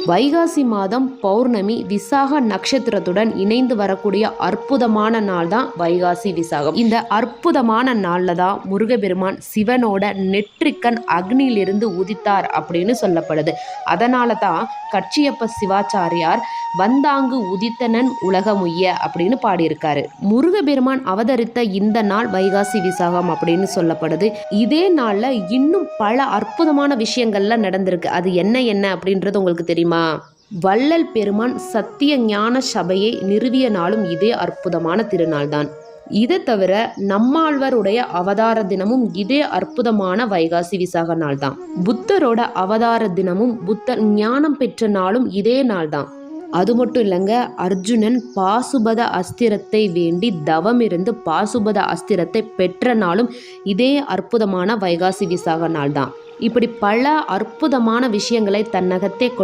வைகாசி மாதம் பௌர்ணமி விசாக நட்சத்திரத்துடன் இணைந்து வரக்கூடிய அற்புதமான நாள் தான் வைகாசி விசாகம். இந்த அற்புதமான நாளில் தான் முருகப்பெருமான் சிவனோட நெற்றிக்கண் அக்னியிலிருந்து உதித்தார் அப்படின்னு சொல்லப்படுது. அதனால தான் கச்சியப்ப சிவாச்சாரியார் வந்தாங்கு உதித்தனன் உலகமுய்ய அப்படின்னு பாடியிருக்காரு. முருகப்பெருமான் அவதரித்த இந்த நாள் வைகாசி விசாகம் அப்படின்னு சொல்லப்படுது. இதே நாள்ல இன்னும் பல அற்புதமான விஷயங்கள்லாம் நடந்திருக்கு. அது என்ன அப்படின்றது உங்களுக்கு தெரியுமா? வள்ளல் பெருமான் சத்திய ஞான சபையை நிறுவிய நாளும் இதே அற்புதமான திருநாள் தான். இதை தவிர நம்மாழ்வாருடைய அவதார தினமும் இதே அற்புதமான வைகாசி விசாக நாள் தான். புத்தரோட அவதார தினமும் புத்தர் ஞானம் பெற்ற நாளும் இதே நாள் தான். அது மட்டும் இல்லைங்க, அர்ஜுனன் பாசுபத அஸ்திரத்தை வேண்டி தவம் இருந்து பாசுபத அஸ்திரத்தை பெற்ற நாளும் இதே அற்புதமான வைகாசி விசாக நாள் தான். இப்படி பல அற்புதமான விஷயங்களை தன்னகத்தே கொண்ட